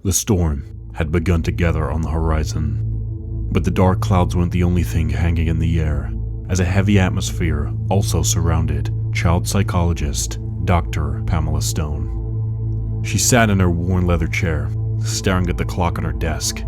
The storm had begun to gather on the horizon, but the dark clouds weren't the only thing hanging in the air, as a heavy atmosphere also surrounded child psychologist Dr. Pamela Stone. She sat in her worn leather chair, staring at the clock on her desk,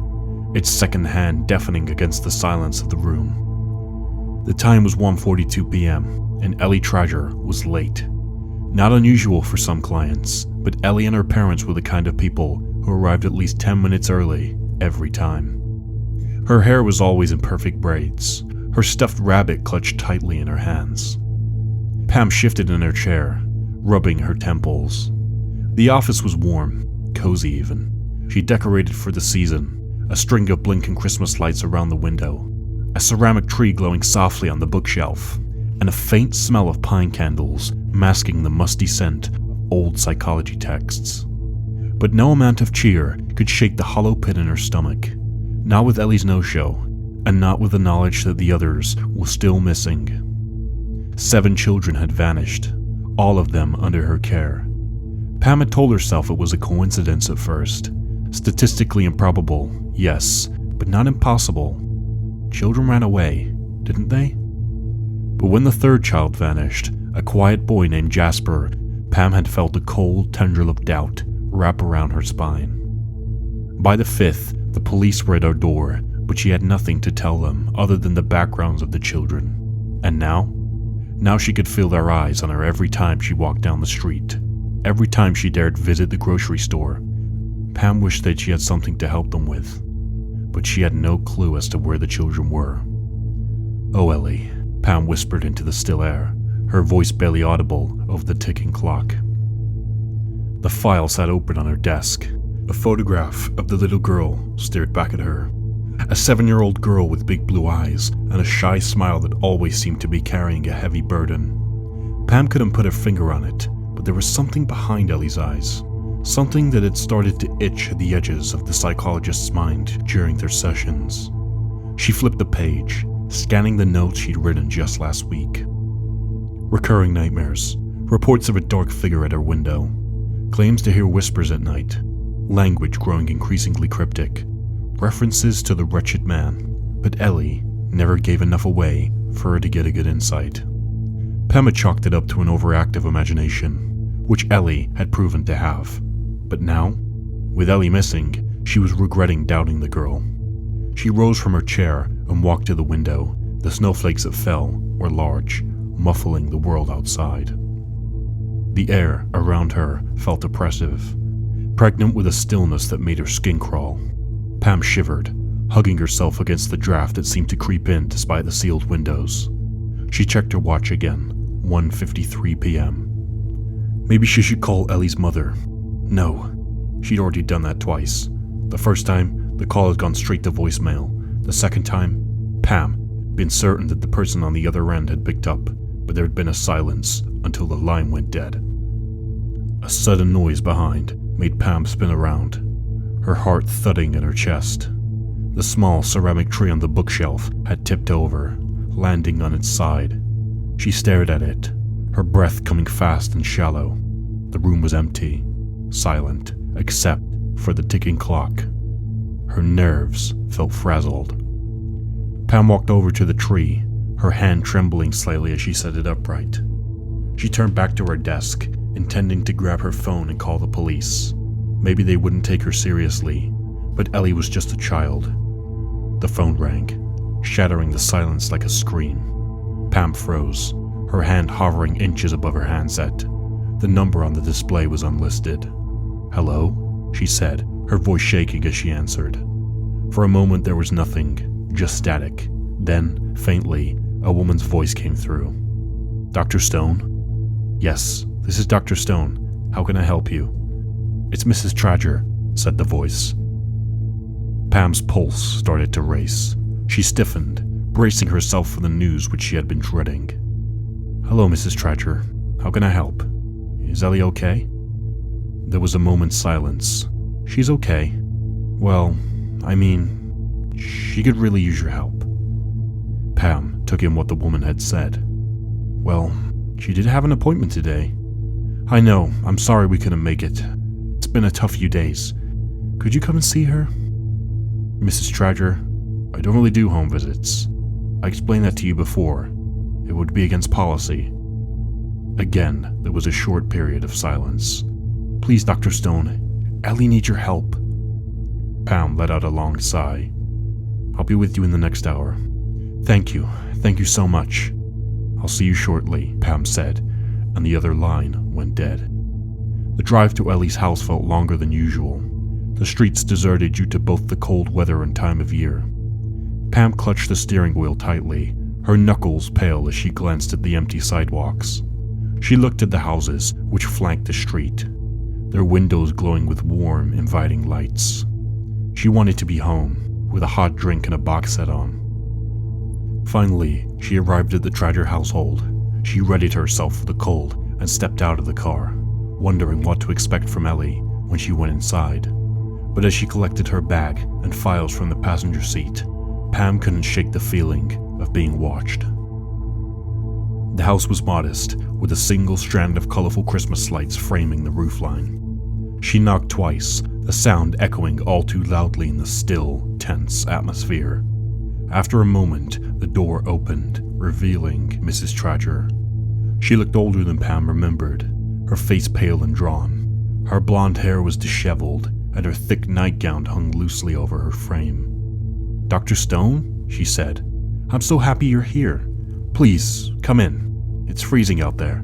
its second hand deafening against the silence of the room. The time was 1:42 p.m., and Ellie Trager was late. Not unusual for some clients, but Ellie and her parents were the kind of people who arrived at least 10 minutes early every time. Her hair was always in perfect braids, her stuffed rabbit clutched tightly in her hands. Pam shifted in her chair, rubbing her temples. The office was warm, cozy even. She decorated for the season, a string of blinking Christmas lights around the window, a ceramic tree glowing softly on the bookshelf, and a faint smell of pine candles masking the musty scent of old psychology texts. But no amount of cheer could shake the hollow pit in her stomach, not with Ellie's no-show, and not with the knowledge that the others were still missing. 7 children had vanished, all of them under her care. Pam had told herself it was a coincidence at first. Statistically improbable, yes, but not impossible. Children ran away, didn't they? But when the 3rd child vanished, a quiet boy named Jasper, Pam had felt a cold tendril of doubt wrap around her spine. By the 5th, the police were at her door, but she had nothing to tell them other than the backgrounds of the children. And now? Now she could feel their eyes on her every time she walked down the street, every time she dared visit the grocery store. Pam wished that she had something to help them with, but she had no clue as to where the children were. "Oh, Ellie," Pam whispered into the still air, her voice barely audible over the ticking clock. The file sat open on her desk. A photograph of the little girl stared back at her. A 7-year-old girl with big blue eyes and a shy smile that always seemed to be carrying a heavy burden. Pam couldn't put her finger on it, but there was something behind Ellie's eyes. Something that had started to itch at the edges of the psychologist's mind during their sessions. She flipped the page, scanning the notes she'd written just last week. Recurring nightmares, reports of a dark figure at her window, claims to hear whispers at night, language growing increasingly cryptic, references to the wretched man, but Ellie never gave enough away for her to get a good insight. Pam had chalked it up to an overactive imagination, which Ellie had proven to have. But now, with Ellie missing, she was regretting doubting the girl. She rose from her chair and walked to the window. The snowflakes that fell were large, muffling the world outside. The air around her felt oppressive, pregnant with a stillness that made her skin crawl. Pam shivered, hugging herself against the draft that seemed to creep in despite the sealed windows. She checked her watch again, 1:53 p.m. Maybe she should call Ellie's mother. No, she'd already done that twice. The first time, the call had gone straight to voicemail. The second time, Pam had been certain that the person on the other end had picked up, but there had been a silence until the line went dead. A sudden noise behind made Pam spin around, her heart thudding in her chest. The small ceramic tree on the bookshelf had tipped over, landing on its side. She stared at it, her breath coming fast and shallow. The room was empty, silent, except for the ticking clock. Her nerves felt frazzled. Pam walked over to the tree, her hand trembling slightly as she set it upright. She turned back to her desk, intending to grab her phone and call the police. Maybe they wouldn't take her seriously, but Ellie was just a child. The phone rang, shattering the silence like a scream. Pam froze, her hand hovering inches above her handset. The number on the display was unlisted. "Hello?" she said, her voice shaking as she answered. For a moment there was nothing, just static. Then, faintly, a woman's voice came through. "Dr. Stone?" "Yes, this is Dr. Stone. How can I help you?" "It's Mrs. Trager," said the voice. Pam's pulse started to race. She stiffened, bracing herself for the news which she had been dreading. "Hello, Mrs. Trager. How can I help? Is Ellie okay?" There was a moment's silence. "She's okay. Well, I mean, she could really use your help." Pam took in what the woman had said. "Well, she did have an appointment today. I know, I'm sorry we couldn't make it. It's been a tough few days. Could you come and see her? Mrs. Tradger, I don't really do home visits. I explained that to you before. It would be against policy. Again, there was a short period of silence. Please, Dr. Stone, Ellie needs your help. Pam let out a long sigh. I'll be with you in the next hour. Thank you so much. I'll see you shortly, Pam said, and the other line went dead. The drive to Ellie's house felt longer than usual. The streets deserted due to both the cold weather and time of year. Pam clutched the steering wheel tightly, her knuckles pale as she glanced at the empty sidewalks. She looked at the houses which flanked the street, their windows glowing with warm, inviting lights. She wanted to be home, with a hot drink and a box set on. Finally, she arrived at the Tradger household. She readied herself for the cold and stepped out of the car, wondering what to expect from Ellie when she went inside. But as she collected her bag and files from the passenger seat, Pam couldn't shake the feeling of being watched. The house was modest, with a single strand of colorful Christmas lights framing the roofline. She knocked twice, the sound echoing all too loudly in the still, tense atmosphere. After a moment, the door opened, revealing Mrs. Tradger. She looked older than Pam remembered, her face pale and drawn. Her blonde hair was disheveled, and her thick nightgown hung loosely over her frame. Dr. Stone, she said, I'm so happy you're here. Please, come in. It's freezing out there.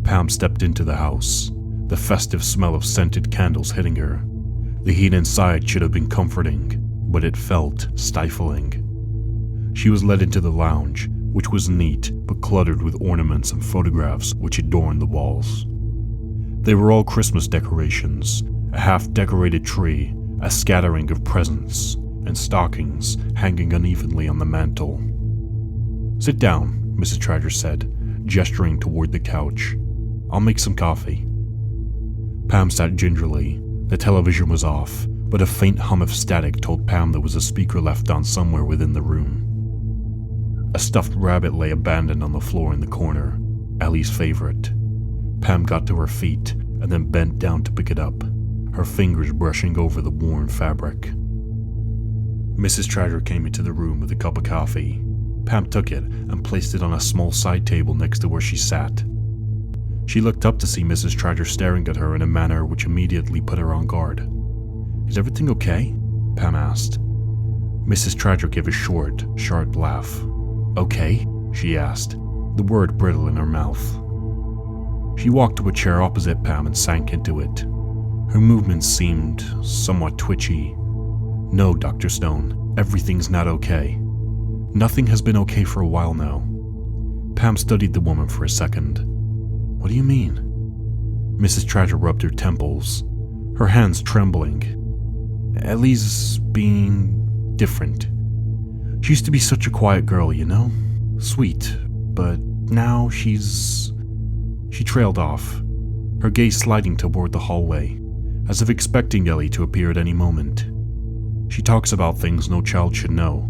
Pam stepped into the house, the festive smell of scented candles hitting her. The heat inside should have been comforting, but it felt stifling. She was led into the lounge, which was neat but cluttered with ornaments and photographs which adorned the walls. They were all Christmas decorations, a half-decorated tree, a scattering of presents, and stockings hanging unevenly on the mantel. Sit down, Mrs. Tradger said, gesturing toward the couch. I'll make some coffee. Pam sat gingerly. The television was off, but a faint hum of static told Pam there was a speaker left on somewhere within the room. A stuffed rabbit lay abandoned on the floor in the corner, Ellie's favorite. Pam got to her feet and then bent down to pick it up, her fingers brushing over the worn fabric. Mrs. Tradger came into the room with a cup of coffee. Pam took it and placed it on a small side table next to where she sat. She looked up to see Mrs. Tradger staring at her in a manner which immediately put her on guard. Is everything okay? Pam asked. Mrs. Tradger gave a short, sharp laugh. Okay? She asked, the word brittle in her mouth. She walked to a chair opposite Pam and sank into it. Her movements seemed somewhat twitchy. No, Dr. Stone, everything's not okay. Nothing has been okay for a while now. Pam studied the woman for a second. What do you mean? Mrs. Tradger rubbed her temples, her hands trembling. Ellie's being different. She used to be such a quiet girl, you know? Sweet, but now She trailed off, her gaze sliding toward the hallway, as if expecting Ellie to appear at any moment. She talks about things no child should know.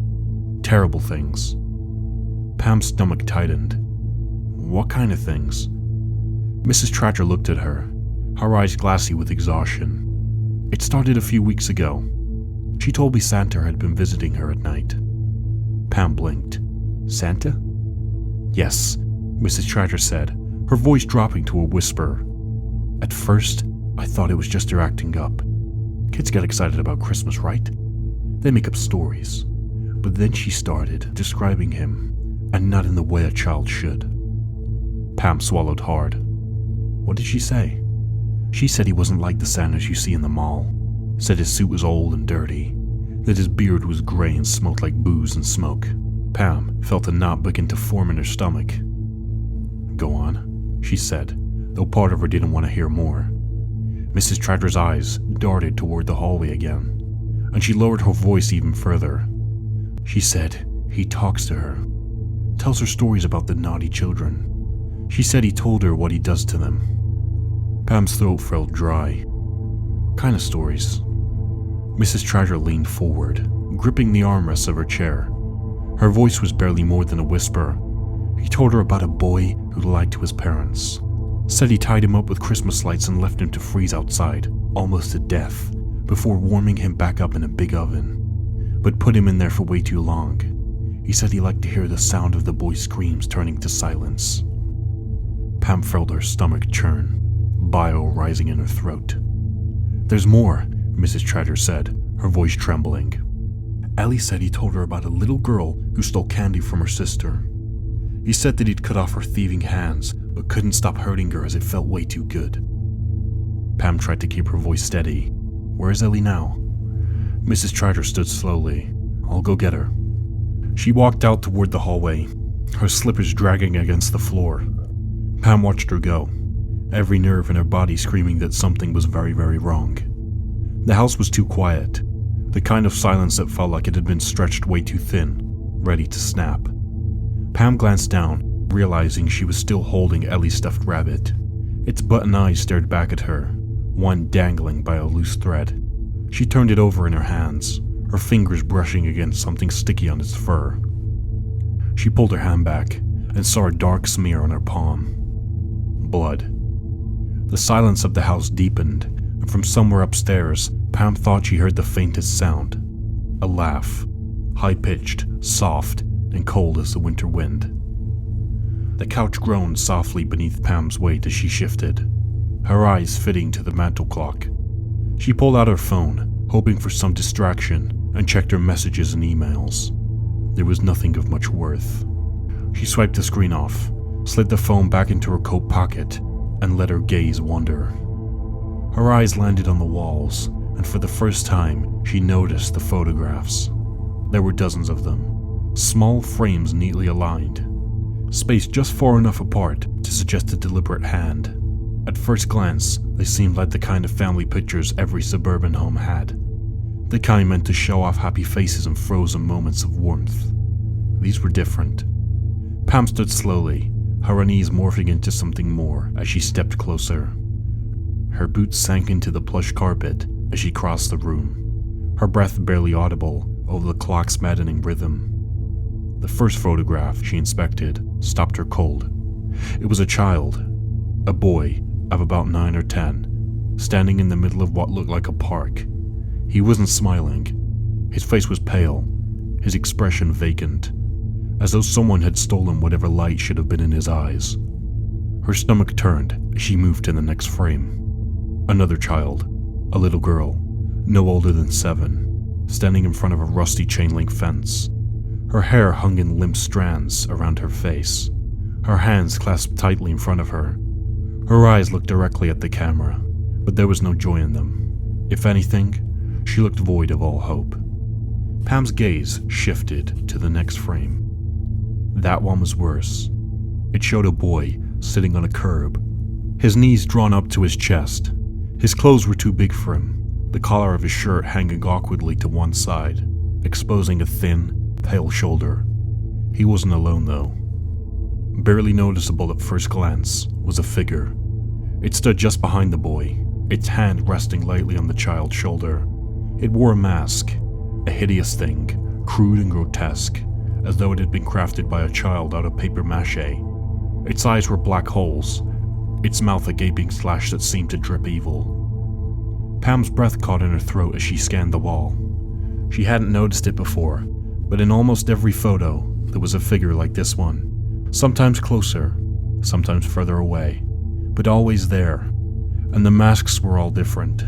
Terrible things. Pam's stomach tightened. What kind of things? Mrs. Tradger looked at her, her eyes glassy with exhaustion. It started a few weeks ago. She told me Santa had been visiting her at night. Pam blinked. Santa? Yes, Mrs. Tradger said, her voice dropping to a whisper. At first, I thought it was just her acting up. Kids get excited about Christmas, right? They make up stories. But then she started describing him, and not in the way a child should. Pam swallowed hard. What did she say? She said he wasn't like the Santas you see in the mall. Said his suit was old and dirty, that his beard was gray and smoked like booze and smoke. Pam felt a knot begin to form in her stomach. Go on, she said, though part of her didn't want to hear more. Mrs. Tradger's eyes darted toward the hallway again, and she lowered her voice even further. She said he talks to her, tells her stories about the naughty children. She said he told her what he does to them. Pam's throat felt dry. What kind of stories? Mrs. Tradger leaned forward, gripping the armrests of her chair. Her voice was barely more than a whisper. He told her about a boy who lied to his parents. Said he tied him up with Christmas lights and left him to freeze outside, almost to death, before warming him back up in a big oven, but put him in there for way too long. He said he liked to hear the sound of the boy's screams turning to silence. Pam felt her stomach churn, bile rising in her throat. "There's more," Mrs. Treasure said, her voice trembling. Ellie said he told her about a little girl who stole candy from her sister. He said that he'd cut off her thieving hands, but couldn't stop hurting her as it felt way too good. Pam tried to keep her voice steady. "Where is Ellie now?" Mrs. Treasure stood slowly. "I'll go get her." She walked out toward the hallway, her slippers dragging against the floor. Pam watched her go, every nerve in her body screaming that something was very, very wrong. The house was too quiet, the kind of silence that felt like it had been stretched way too thin, ready to snap. Pam glanced down, realizing she was still holding Ellie's stuffed rabbit. Its button eyes stared back at her, one dangling by a loose thread. She turned it over in her hands, her fingers brushing against something sticky on its fur. She pulled her hand back and saw a dark smear on her palm. Blood. The silence of the house deepened, and from somewhere upstairs, Pam thought she heard the faintest sound. A laugh, high-pitched, soft, and cold as the winter wind. The couch groaned softly beneath Pam's weight as she shifted, her eyes fitting to the mantel clock. She pulled out her phone, hoping for some distraction, and checked her messages and emails. There was nothing of much worth. She swiped the screen off, slid the phone back into her coat pocket, and let her gaze wander. Her eyes landed on the walls, and for the first time, she noticed the photographs. There were dozens of them, small frames neatly aligned, spaced just far enough apart to suggest a deliberate hand. At first glance, they seemed like the kind of family pictures every suburban home had. The kind meant to show off happy faces and frozen moments of warmth. These were different. Pam stood slowly, her unease morphing into something more as she stepped closer. Her boots sank into the plush carpet as she crossed the room, her breath barely audible over the clock's maddening rhythm. The first photograph she inspected stopped her cold. It was a child, a boy of about 9 or 10, standing in the middle of what looked like a park. He wasn't smiling. His face was pale, his expression vacant, as though someone had stolen whatever light should have been in his eyes. Her stomach turned as she moved to the next frame. Another child, a little girl, no older than 7, standing in front of a rusty chain-link fence. Her hair hung in limp strands around her face, her hands clasped tightly in front of her. Her eyes looked directly at the camera, but there was no joy in them. If anything, she looked void of all hope. Pam's gaze shifted to the next frame. That one was worse. It showed a boy sitting on a curb, his knees drawn up to his chest. His clothes were too big for him, the collar of his shirt hanging awkwardly to one side, exposing a thin, pale shoulder. He wasn't alone, though. Barely noticeable at first glance was a figure. It stood just behind the boy, its hand resting lightly on the child's shoulder. It wore a mask, a hideous thing, crude and grotesque, as though it had been crafted by a child out of paper mache. Its eyes were black holes, its mouth a gaping slash that seemed to drip evil. Pam's breath caught in her throat as she scanned the wall. She hadn't noticed it before, but in almost every photo, there was a figure like this one. Sometimes closer, sometimes further away, but always there, and the masks were all different.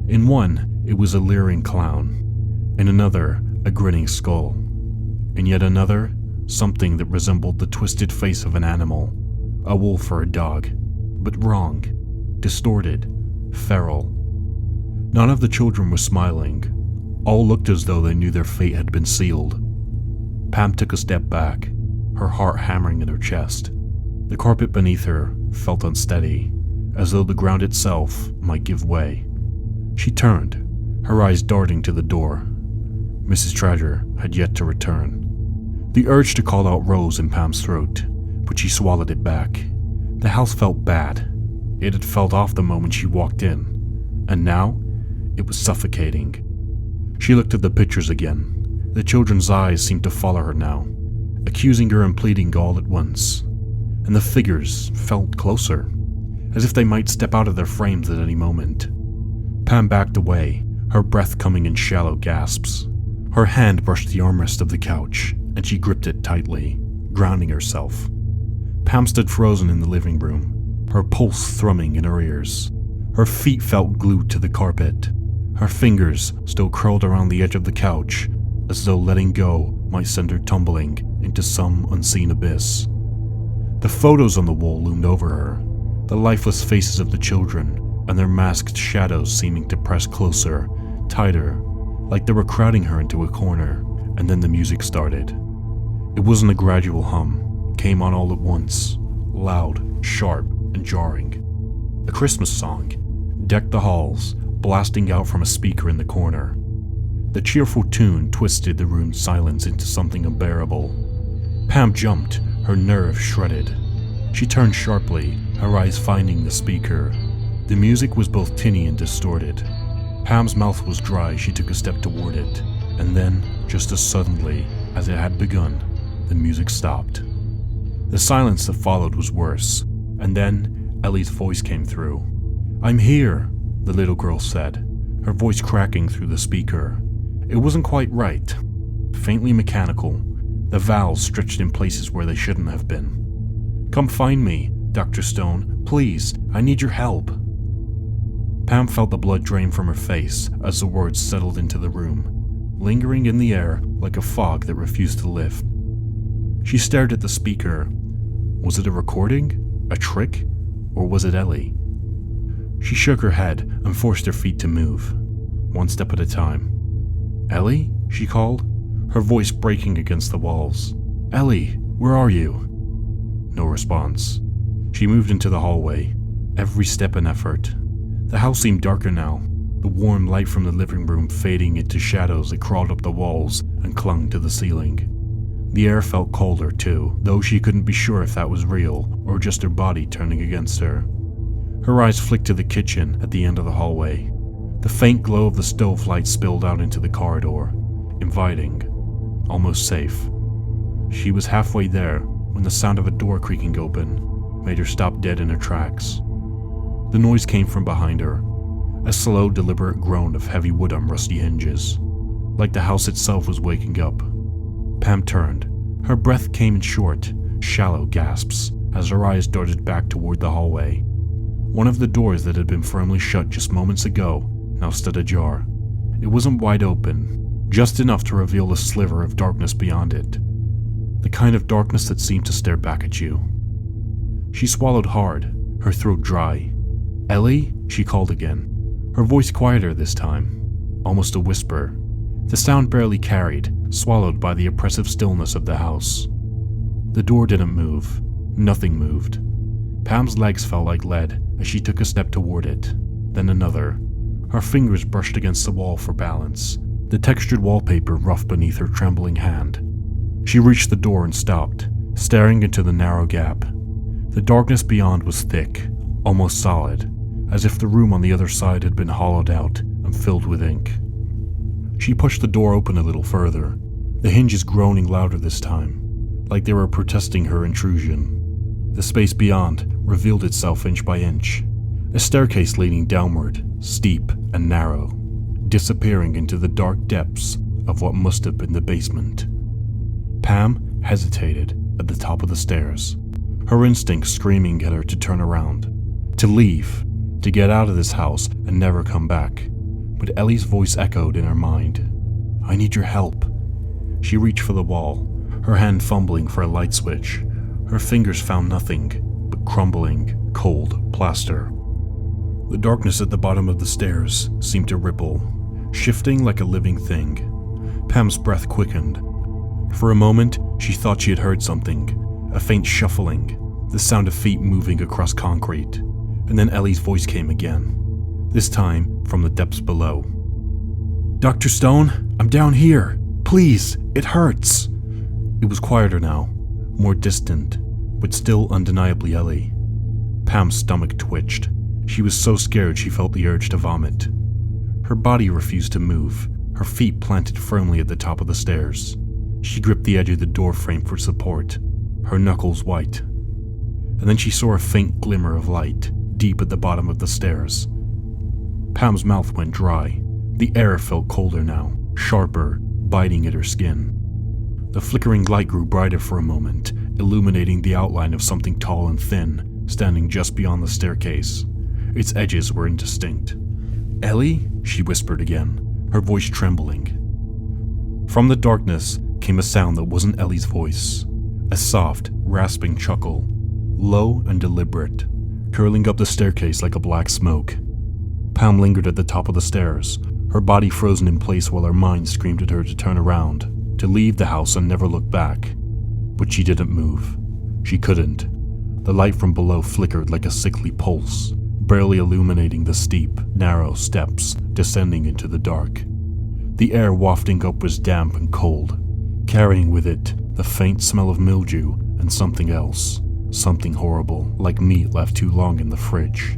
In one, it was a leering clown. In another, a grinning skull. In yet another, something that resembled the twisted face of an animal, a wolf or a dog, but wrong, distorted, feral. None of the children were smiling. All looked as though they knew their fate had been sealed. Pam took a step back, her heart hammering in her chest. The carpet beneath her felt unsteady, as though the ground itself might give way. She turned, her eyes darting to the door. Mrs. Treasure had yet to return. The urge to call out rose in Pam's throat, but she swallowed it back. The house felt bad. It had felt off the moment she walked in, and now it was suffocating. She looked at the pictures again. The children's eyes seemed to follow her now, accusing her and pleading all at once. And the figures felt closer, as if they might step out of their frames at any moment. Pam backed away, her breath coming in shallow gasps. Her hand brushed the armrest of the couch, and she gripped it tightly, grounding herself. Pam stood frozen in the living room, her pulse thrumming in her ears. Her feet felt glued to the carpet. Her fingers still curled around the edge of the couch, as though letting go might send her tumbling into some unseen abyss. The photos on the wall loomed over her, the lifeless faces of the children, and their masked shadows seeming to press closer, tighter, like they were crowding her into a corner. And then the music started. It wasn't a gradual hum, it came on all at once, loud, sharp, and jarring. A Christmas song decked the halls, blasting out from a speaker in the corner. The cheerful tune twisted the room's silence into something unbearable. Pam jumped, her nerves shredded. She turned sharply, her eyes finding the speaker. The music was both tinny and distorted. Pam's mouth was dry. She took a step toward it, and then, just as suddenly as it had begun, the music stopped. The silence that followed was worse, and then Ellie's voice came through. "I'm here," the little girl said, her voice cracking through the speaker. It wasn't quite right, faintly mechanical, the vowels stretched in places where they shouldn't have been. "Come find me, Dr. Stone, please, I need your help." Pam felt the blood drain from her face as the words settled into the room, lingering in the air like a fog that refused to lift. She stared at the speaker. Was it a recording? A trick? Or was it Ellie? She shook her head and forced her feet to move, one step at a time. "Ellie?" she called, her voice breaking against the walls. "Ellie, where are you?" No response. She moved into the hallway, every step an effort. The house seemed darker now, the warm light from the living room fading into shadows that crawled up the walls and clung to the ceiling. The air felt colder too, though she couldn't be sure if that was real or just her body turning against her. Her eyes flicked to the kitchen at the end of the hallway. The faint glow of the stove light spilled out into the corridor, inviting, almost safe. She was halfway there when the sound of a door creaking open made her stop dead in her tracks. The noise came from behind her, a slow, deliberate groan of heavy wood on rusty hinges, like the house itself was waking up. Pam turned. Her breath came in short, shallow gasps as her eyes darted back toward the hallway. One of the doors that had been firmly shut just moments ago now stood ajar. It wasn't wide open, just enough to reveal a sliver of darkness beyond it. The kind of darkness that seemed to stare back at you. She swallowed hard, her throat dry. "Ellie?" she called again, her voice quieter this time, almost a whisper. The sound barely carried, swallowed by the oppressive stillness of the house. The door didn't move. Nothing moved. Pam's legs felt like lead as she took a step toward it, then another. Her fingers brushed against the wall for balance, the textured wallpaper rough beneath her trembling hand. She reached the door and stopped, staring into the narrow gap. The darkness beyond was thick, almost solid, as if the room on the other side had been hollowed out and filled with ink. She pushed the door open a little further, the hinges groaning louder this time, like they were protesting her intrusion. The space beyond revealed itself inch by inch, a staircase leading downward, steep and narrow, disappearing into the dark depths of what must have been the basement. Pam hesitated at the top of the stairs, her instincts screaming at her to turn around, to leave, to get out of this house and never come back. But Ellie's voice echoed in her mind. "I need your help." She reached for the wall, her hand fumbling for a light switch. Her fingers found nothing but crumbling, cold plaster. The darkness at the bottom of the stairs seemed to ripple, shifting like a living thing. Pam's breath quickened. For a moment, she thought she had heard something, a faint shuffling, the sound of feet moving across concrete. And then Ellie's voice came again, this time from the depths below. "Dr. Stone, I'm down here. Please, it hurts." It was quieter now, more distant, but still undeniably Ellie. Pam's stomach twitched. She was so scared she felt the urge to vomit. Her body refused to move, her feet planted firmly at the top of the stairs. She gripped the edge of the door frame for support, her knuckles white. And then she saw a faint glimmer of light, deep at the bottom of the stairs. Pam's mouth went dry. The air felt colder now, sharper, biting at her skin. The flickering light grew brighter for a moment, illuminating the outline of something tall and thin, standing just beyond the staircase. Its edges were indistinct. "Ellie?" she whispered again, her voice trembling. From the darkness came a sound that wasn't Ellie's voice. A soft, rasping chuckle, low and deliberate, curling up the staircase like a black smoke. Pam lingered at the top of the stairs, her body frozen in place while her mind screamed at her to turn around, to leave the house and never look back. But she didn't move. She couldn't. The light from below flickered like a sickly pulse, barely illuminating the steep, narrow steps descending into the dark. The air wafting up was damp and cold, carrying with it the faint smell of mildew and something else, something horrible, like meat left too long in the fridge.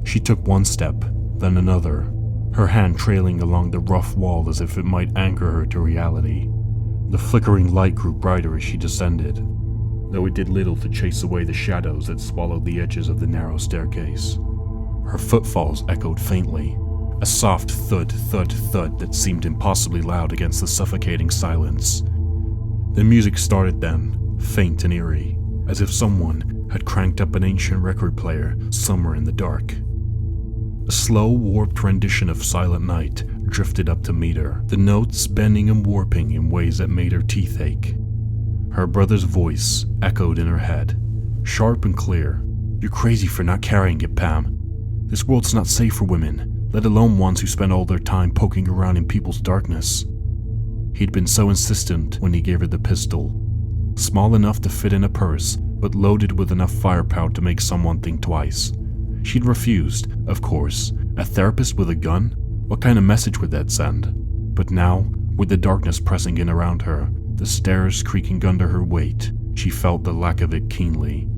She took one step, then another, her hand trailing along the rough wall as if it might anchor her to reality. The flickering light grew brighter as she descended, though it did little to chase away the shadows that swallowed the edges of the narrow staircase. Her footfalls echoed faintly, a soft thud, thud, thud that seemed impossibly loud against the suffocating silence. The music started then, faint and eerie, as if someone had cranked up an ancient record player somewhere in the dark. A slow, warped rendition of Silent Night drifted up to meet her, the notes bending and warping in ways that made her teeth ache. Her brother's voice echoed in her head, sharp and clear. "You're crazy for not carrying it, Pam. This world's not safe for women, let alone ones who spend all their time poking around in people's darkness." He'd been so insistent when he gave her the pistol. Small enough to fit in a purse, but loaded with enough firepower to make someone think twice. She'd refused, of course. A therapist with a gun? What kind of message would that send? But now, with the darkness pressing in around her, the stairs creaking under her weight, she felt the lack of it keenly.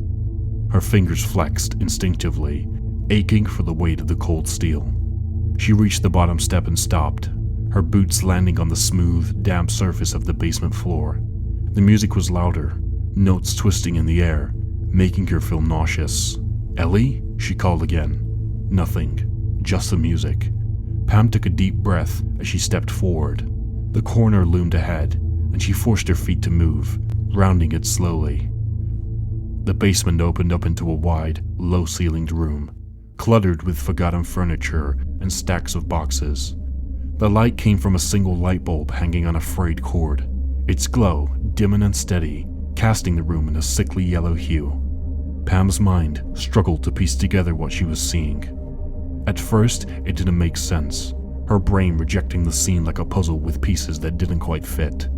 Her fingers flexed instinctively, aching for the weight of the cold steel. She reached the bottom step and stopped, her boots landing on the smooth, damp surface of the basement floor. The music was louder, notes twisting in the air, making her feel nauseous. "Ellie?" she called again. Nothing, just the music. Pam took a deep breath as she stepped forward. The corner loomed ahead, and she forced her feet to move, rounding it slowly. The basement opened up into a wide, low-ceilinged room, cluttered with forgotten furniture and stacks of boxes. The light came from a single light bulb hanging on a frayed cord, its glow dim and unsteady, casting the room in a sickly yellow hue. Pam's mind struggled to piece together what she was seeing. At first, it didn't make sense, her brain rejecting the scene like a puzzle with pieces that didn't quite fit.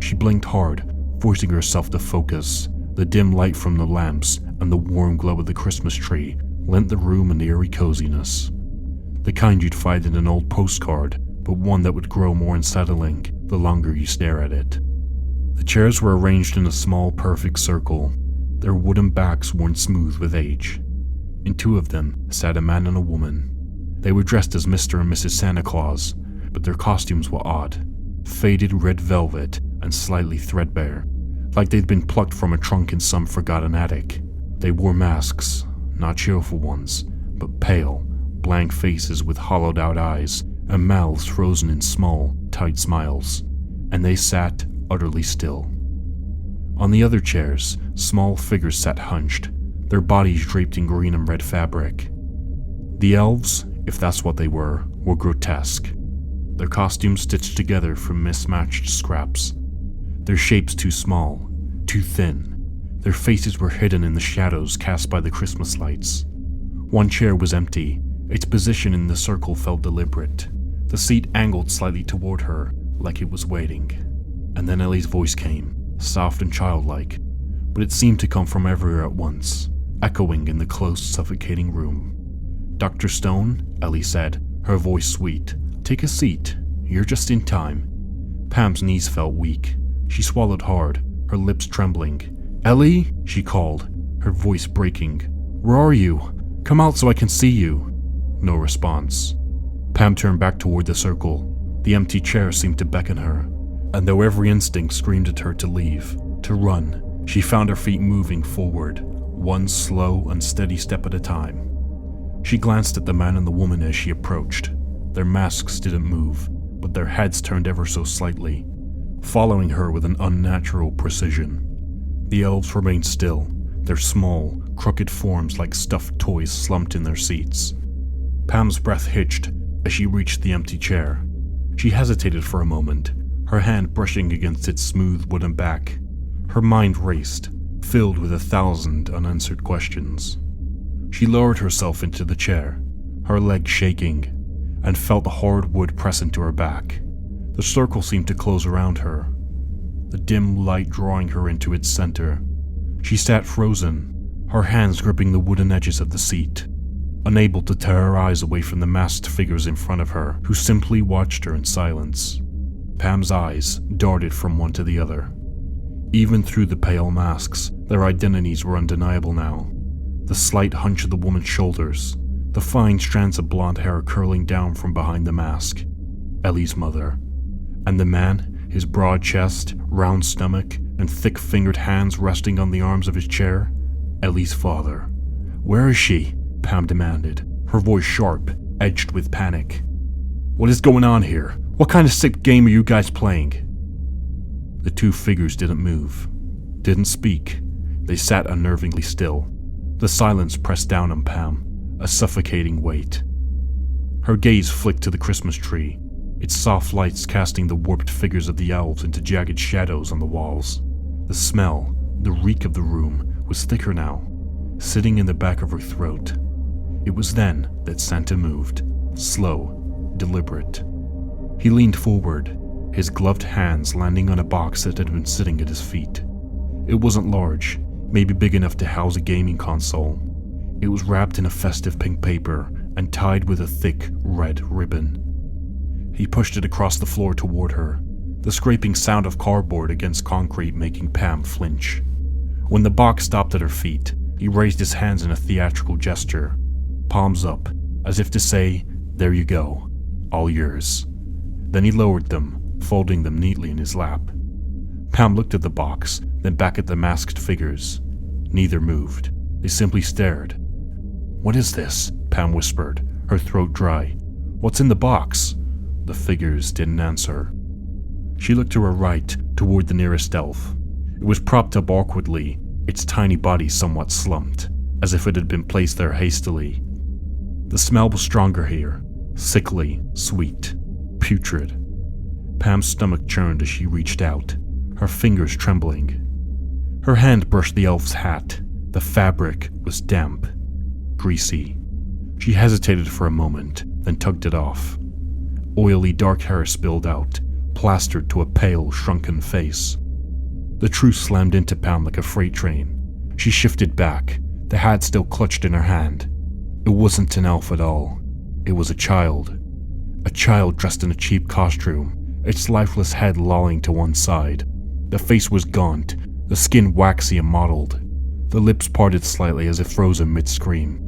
She blinked hard, forcing herself to focus. The dim light from the lamps and the warm glow of the Christmas tree lent the room an eerie coziness. The kind you'd find in an old postcard, but one that would grow more unsettling the longer you stare at it. The chairs were arranged in a small, perfect circle, their wooden backs worn smooth with age. In two of them sat a man and a woman. They were dressed as Mr. and Mrs. Santa Claus, but their costumes were odd, faded red velvet and slightly threadbare, like they'd been plucked from a trunk in some forgotten attic. They wore masks, not cheerful ones, but pale, blank faces with hollowed-out eyes and mouths frozen in small, tight smiles, and they sat utterly still. On the other chairs, small figures sat hunched, their bodies draped in green and red fabric. The elves, if that's what they were grotesque, their costumes stitched together from mismatched scraps, their shapes too small, too thin. Their faces were hidden in the shadows cast by the Christmas lights. One chair was empty, its position in the circle felt deliberate, the seat angled slightly toward her, like it was waiting. And then Ellie's voice came, soft and childlike, but it seemed to come from everywhere at once, echoing in the close, suffocating room. "Dr. Stone," Ellie said, her voice sweet. "Take a seat. You're just in time." Pam's knees felt weak. She swallowed hard, her lips trembling. "Ellie?" she called, her voice breaking. "Where are you? Come out so I can see you." No response. Pam turned back toward the circle. The empty chair seemed to beckon her, and though every instinct screamed at her to leave, to run, she found her feet moving forward, one slow, unsteady step at a time. She glanced at the man and the woman as she approached. Their masks didn't move, but their heads turned ever so slightly, following her with an unnatural precision. The elves remained still, their small, crooked forms like stuffed toys slumped in their seats. Pam's breath hitched as she reached the empty chair. She hesitated for a moment, her hand brushing against its smooth wooden back. Her mind raced, filled with 1,000 unanswered questions. She lowered herself into the chair, her legs shaking, and felt the hard wood press into her back. The circle seemed to close around her, the dim light drawing her into its center. She sat frozen, her hands gripping the wooden edges of the seat, unable to tear her eyes away from the masked figures in front of her, who simply watched her in silence. Pam's eyes darted from one to the other. Even through the pale masks, their identities were undeniable now. The slight hunch of the woman's shoulders, the fine strands of blonde hair curling down from behind the mask. Ellie's mother. And the man, his broad chest, round stomach, and thick-fingered hands resting on the arms of his chair. Ellie's father. "Where is she?" Pam demanded, her voice sharp, edged with panic. "What is going on here? What kind of sick game are you guys playing?" The two figures didn't move, didn't speak. They sat unnervingly still. The silence pressed down on Pam, a suffocating weight. Her gaze flicked to the Christmas tree, its soft lights casting the warped figures of the elves into jagged shadows on the walls. The smell, the reek of the room, was thicker now, sitting in the back of her throat. It was then that Santa moved, slow, deliberate. He leaned forward, his gloved hands landing on a box that had been sitting at his feet. It wasn't large, maybe big enough to house a gaming console. It was wrapped in a festive pink paper and tied with a thick red ribbon. He pushed it across the floor toward her, the scraping sound of cardboard against concrete making Pam flinch. When the box stopped at her feet, he raised his hands in a theatrical gesture, palms up, as if to say, "There you go, all yours." Then he lowered them, folding them neatly in his lap. Pam looked at the box, then back at the masked figures. Neither moved. They simply stared. "What is this?" Pam whispered, her throat dry. "What's in the box?" The figures didn't answer. She looked to her right, toward the nearest elf. It was propped up awkwardly, its tiny body somewhat slumped, as if it had been placed there hastily. The smell was stronger here, sickly, sweet, putrid. Pam's stomach churned as she reached out, her fingers trembling. Her hand brushed the elf's hat. The fabric was damp, greasy. She hesitated for a moment, then tugged it off. Oily dark hair spilled out, plastered to a pale, shrunken face. The truth slammed into Pam like a freight train. She shifted back, the hat still clutched in her hand. It wasn't an elf at all. It was a child. A child dressed in a cheap costume, its lifeless head lolling to one side. The face was gaunt, the skin waxy and mottled. The lips parted slightly as if frozen mid-scream.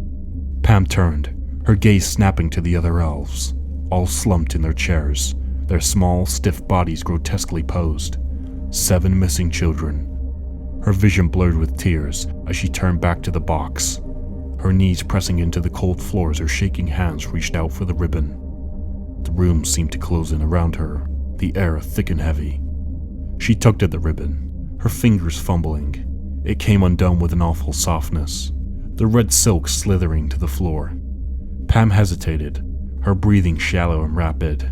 Pam turned, her gaze snapping to the other elves, all slumped in their chairs, their small, stiff bodies grotesquely posed. 7 missing children. Her vision blurred with tears as she turned back to the box, her knees pressing into the cold floor as her shaking hands reached out for the ribbon. The room seemed to close in around her, the air thick and heavy. She tugged at the ribbon, her fingers fumbling. It came undone with an awful softness, the red silk slithering to the floor. Pam hesitated, her breathing shallow and rapid.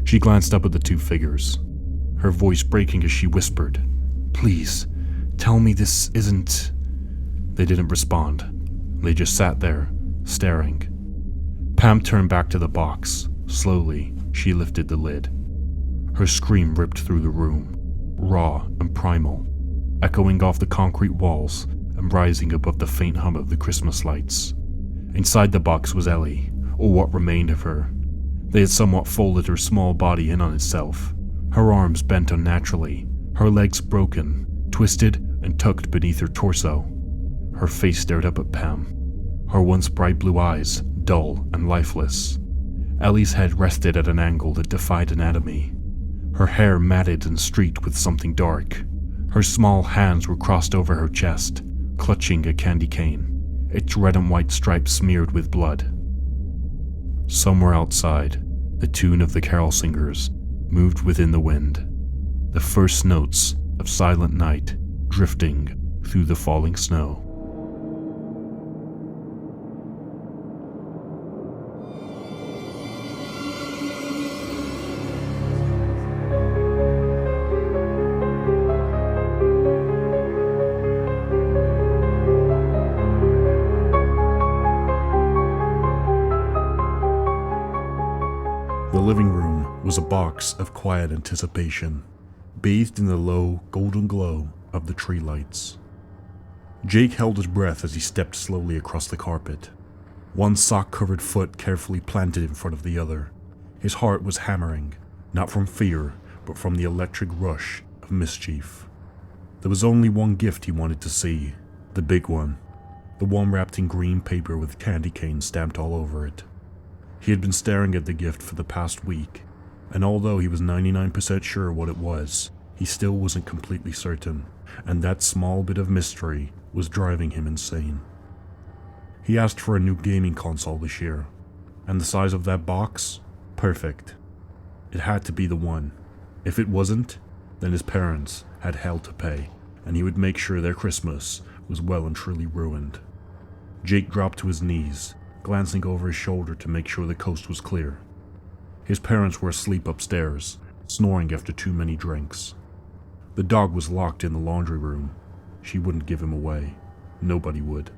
She glanced up at the two figures, her voice breaking as she whispered, "Please, tell me this isn't..." They didn't respond. They just sat there, staring. Pam turned back to the box. Slowly, she lifted the lid. Her scream ripped through the room, raw and primal, echoing off the concrete walls and rising above the faint hum of the Christmas lights. Inside the box was Ellie, or what remained of her. They had somewhat folded her small body in on itself, her arms bent unnaturally, her legs broken, twisted and tucked beneath her torso. Her face stared up at Pam, her once bright blue eyes dull and lifeless. Ellie's head rested at an angle that defied anatomy, her hair matted and streaked with something dark. Her small hands were crossed over her chest, clutching a candy cane, its red and white stripes smeared with blood. Somewhere outside, the tune of the carol singers moved within the wind, the first notes of silent night drifting through the falling snow. The living room was a box of quiet anticipation, bathed in the low, golden glow of the tree lights. Jake held his breath as he stepped slowly across the carpet, one sock-covered foot carefully planted in front of the other. His heart was hammering, not from fear, but from the electric rush of mischief. There was only one gift he wanted to see, the big one, the one wrapped in green paper with candy canes stamped all over it. He had been staring at the gift for the past week, and although he was 99% sure what it was, he still wasn't completely certain, and that small bit of mystery was driving him insane. He asked for a new gaming console this year, and the size of that box? Perfect. It had to be the one. If it wasn't, then his parents had hell to pay, and he would make sure their Christmas was well and truly ruined. Jake dropped to his knees, glancing over his shoulder to make sure the coast was clear. His parents were asleep upstairs, snoring after too many drinks. The dog was locked in the laundry room. She wouldn't give him away. Nobody would.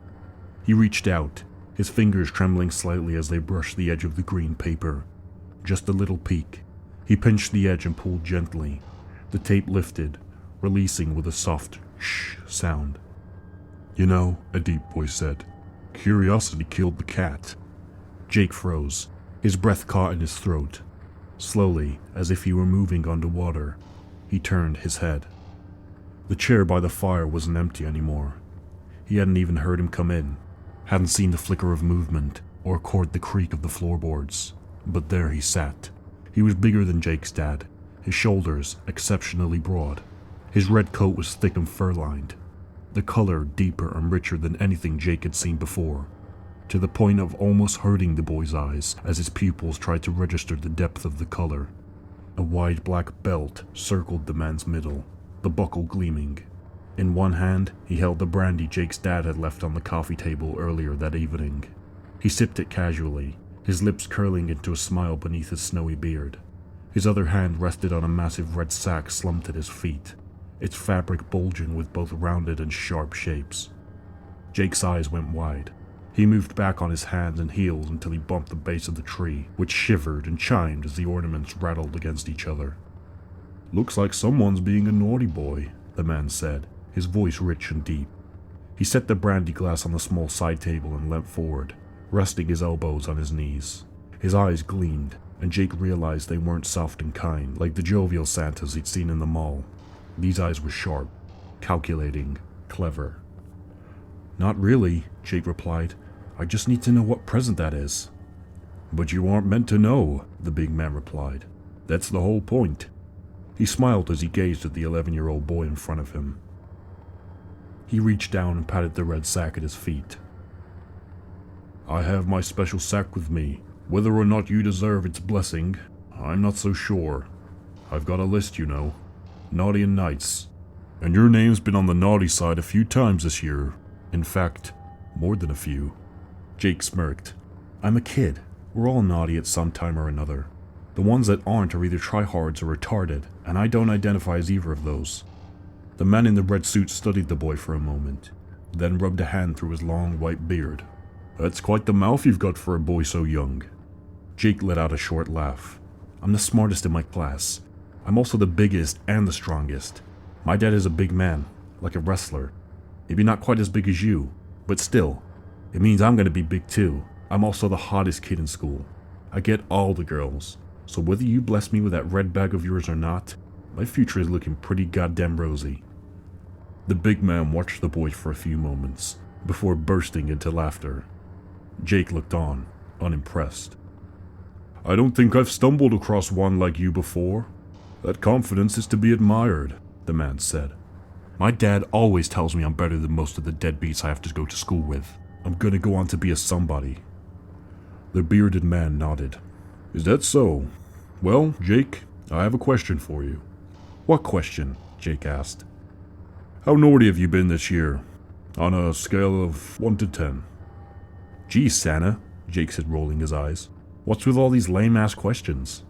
He reached out, his fingers trembling slightly as they brushed the edge of the green paper. Just a little peek. He pinched the edge and pulled gently. The tape lifted, releasing with a soft shh sound. "You know," a deep voice said, "curiosity killed the cat." Jake froze, his breath caught in his throat. Slowly, as if he were moving underwater, he turned his head. The chair by the fire wasn't empty anymore. He hadn't even heard him come in, hadn't seen the flicker of movement or caught the creak of the floorboards. But there he sat. He was bigger than Jake's dad, his shoulders exceptionally broad. His red coat was thick and fur-lined, the color deeper and richer than anything Jake had seen before, to the point of almost hurting the boy's eyes as his pupils tried to register the depth of the color. A wide black belt circled the man's middle, the buckle gleaming. In one hand, he held the brandy Jake's dad had left on the coffee table earlier that evening. He sipped it casually, his lips curling into a smile beneath his snowy beard. His other hand rested on a massive red sack slumped at his feet, its fabric bulging with both rounded and sharp shapes. Jake's eyes went wide. He moved back on his hands and heels until he bumped the base of the tree, which shivered and chimed as the ornaments rattled against each other. "Looks like someone's being a naughty boy," the man said, his voice rich and deep. He set the brandy glass on the small side table and leant forward, resting his elbows on his knees. His eyes gleamed, and Jake realized they weren't soft and kind like the jovial Santas he'd seen in the mall. These eyes were sharp, calculating, clever. "Not really," Jake replied. "I just need to know what present that is." "But you aren't meant to know," the big man replied. "That's the whole point." He smiled as he gazed at the 11-year-old boy in front of him. He reached down and patted the red sack at his feet. "I have my special sack with me. Whether or not you deserve its blessing, I'm not so sure. I've got a list, you know. Naughty and nice. And your name's been on the naughty side a few times this year. In fact, more than a few." Jake smirked. "I'm a kid. We're all naughty at some time or another. The ones that aren't are either tryhards or retarded, and I don't identify as either of those." The man in the red suit studied the boy for a moment, then rubbed a hand through his long white beard. "That's quite the mouth you've got for a boy so young." Jake let out a short laugh. "I'm the smartest in my class. I'm also the biggest and the strongest. My dad is a big man, like a wrestler. Maybe not quite as big as you, but still, it means I'm gonna be big too. I'm also the hottest kid in school. I get all the girls, so whether you bless me with that red bag of yours or not, my future is looking pretty goddamn rosy." The big man watched the boy for a few moments, before bursting into laughter. Jake looked on, unimpressed. "I don't think I've stumbled across one like you before. That confidence is to be admired," the man said. "My dad always tells me I'm better than most of the deadbeats I have to go to school with. I'm gonna go on to be a somebody." The bearded man nodded. "Is that so? Well, Jake, I have a question for you." "What question?" Jake asked. "How naughty have you been this year? On a scale of 1 to 10. "Geez, Santa," Jake said, rolling his eyes. "What's with all these lame-ass questions?"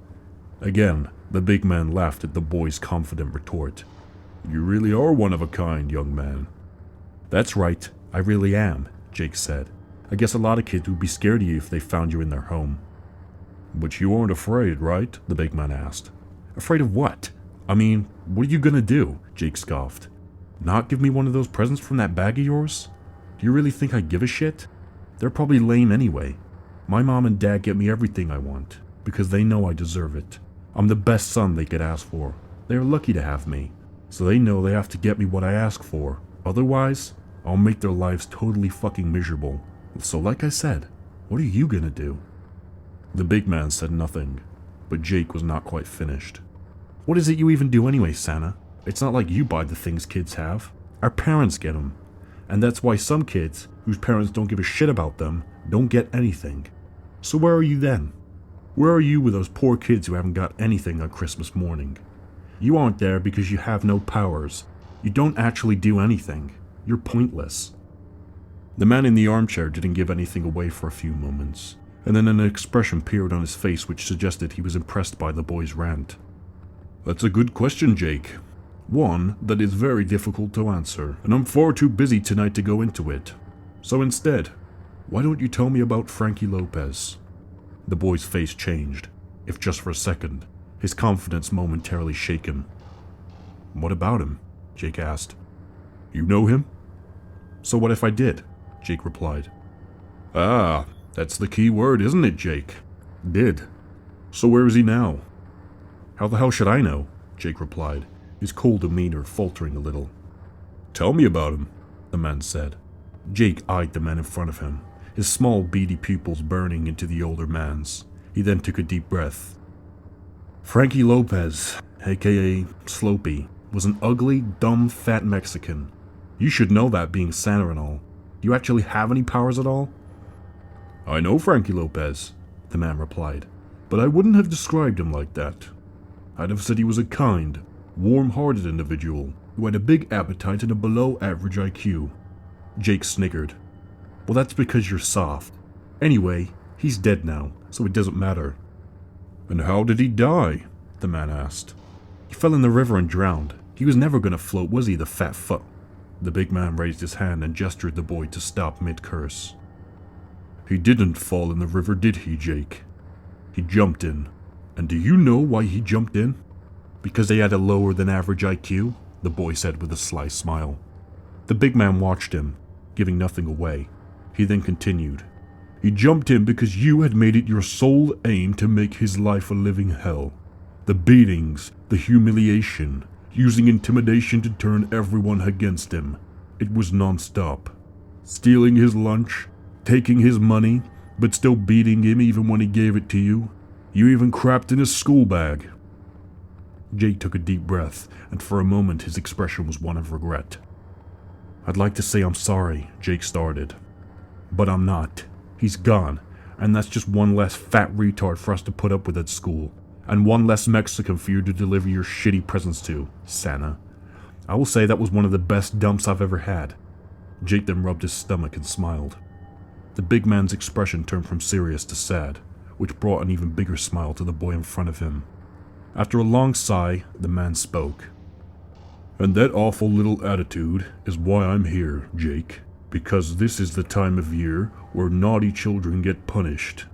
Again, the big man laughed at the boy's confident retort. "You really are one of a kind, young man." "That's right, I really am," Jake said. "I guess a lot of kids would be scared of you if they found you in their home." "But you aren't afraid, right?" the big man asked. "Afraid of what? I mean, what are you gonna do?" Jake scoffed. "Not give me one of those presents from that bag of yours? Do you really think I give a shit? They're probably lame anyway. My mom and dad get me everything I want, because they know I deserve it. I'm the best son they could ask for. They are lucky to have me, so they know they have to get me what I ask for. Otherwise, I'll make their lives totally fucking miserable. So like I said, what are you gonna do?" The big man said nothing, but Jake was not quite finished. "What is it you even do anyway, Santa? It's not like you buy the things kids have. Our parents get them. And that's why some kids, whose parents don't give a shit about them, don't get anything. So where are you then? Where are you with those poor kids who haven't got anything on Christmas morning? You aren't there because you have no powers. You don't actually do anything. You're pointless." The man in the armchair didn't give anything away for a few moments, and then an expression appeared on his face which suggested he was impressed by the boy's rant. "That's a good question, Jake. One that is very difficult to answer, and I'm far too busy tonight to go into it. So instead, why don't you tell me about Frankie Lopez?" The boy's face changed, if just for a second, his confidence momentarily shaken. "What about him?" Jake asked. "You know him?" "So what if I did?" Jake replied. "Ah, that's the key word, isn't it, Jake? Did. So where is he now?" "How the hell should I know?" Jake replied, his cold demeanor faltering a little. "Tell me about him," the man said. Jake eyed the man in front of him, his small beady pupils burning into the older man's. He then took a deep breath. "Frankie Lopez, aka Slopey, was an ugly, dumb, fat Mexican. You should know that, being Santa and all. Do you actually have any powers at all?" "I know Frankie Lopez," the man replied, "but I wouldn't have described him like that. I'd have said he was a kind, warm-hearted individual who had a big appetite and a below-average IQ. Jake snickered. "Well, that's because you're soft. Anyway, he's dead now, so it doesn't matter." "And how did he die?" the man asked. "He fell in the river and drowned. He was never going to float, was he, the fat fuck?" The big man raised his hand and gestured the boy to stop mid-curse. "He didn't fall in the river, did he, Jake? He jumped in. And do you know why he jumped in?" "Because they had a lower-than-average IQ?" the boy said with a sly smile. The big man watched him, giving nothing away. He then continued. "He jumped in because you had made it your sole aim to make his life a living hell. The beatings, the humiliation, using intimidation to turn everyone against him. It was non-stop. Stealing his lunch, taking his money, but still beating him even when he gave it to you. You even crapped in his school bag." Jake took a deep breath, and for a moment his expression was one of regret. "I'd like to say I'm sorry," Jake started. "But I'm not. He's gone, and that's just one less fat retard for us to put up with at school, and one less Mexican for you to deliver your shitty presents to, Santa. I will say that was one of the best dumps I've ever had." Jake then rubbed his stomach and smiled. The big man's expression turned from serious to sad, which brought an even bigger smile to the boy in front of him. After a long sigh, the man spoke. "And that awful little attitude is why I'm here, Jake, because this is the time of year where naughty children get punished."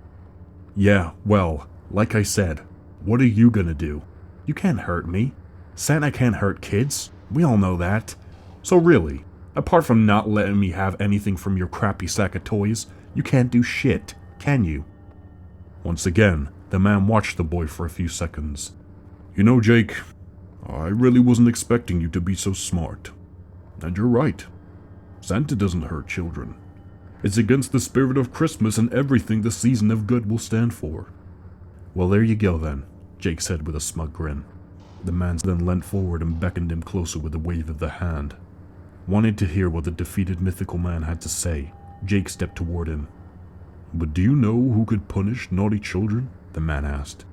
"Yeah, well, like I said, what are you gonna do? You can't hurt me. Santa can't hurt kids. We all know that. So really, apart from not letting me have anything from your crappy sack of toys, you can't do shit, can you?" Once again, the man watched the boy for a few seconds. "You know, Jake, I really wasn't expecting you to be so smart. And you're right. Santa doesn't hurt children. It's against the spirit of Christmas and everything the season of good will stand for." "Well, there you go then," Jake said with a smug grin. The man then leant forward and beckoned him closer with a wave of the hand. Wanted to hear what the defeated mythical man had to say, Jake stepped toward him. "But do you know who could punish naughty children?" the man asked.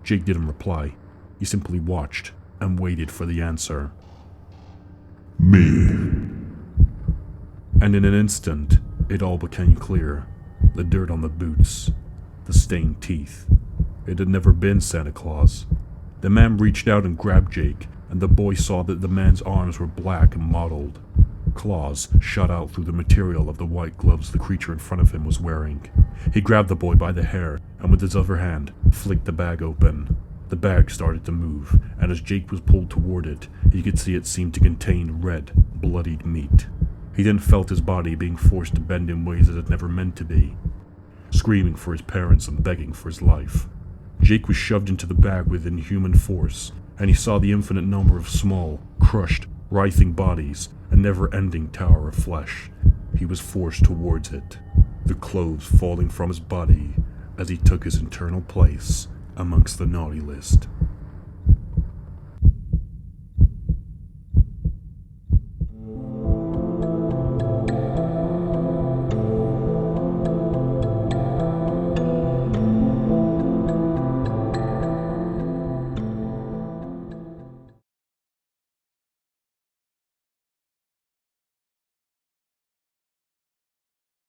Jake didn't reply. He simply watched and waited for the answer. "Me." And in an instant, it all became clear. The dirt on the boots, the stained teeth. It had never been Santa Claus. The man reached out and grabbed Jake, and the boy saw that the man's arms were black and mottled. Claws shot out through the material of the white gloves the creature in front of him was wearing. He grabbed the boy by the hair, and with his other hand, flicked the bag open. The bag started to move, and as Jake was pulled toward it, he could see it seemed to contain red, bloodied meat. He then felt his body being forced to bend in ways it had never meant to be, screaming for his parents and begging for his life. Jake was shoved into the bag with inhuman force, and he saw the infinite number of small, crushed, writhing bodies, a never-ending tower of flesh. He was forced towards it, the clothes falling from his body as he took his eternal place amongst the naughty list.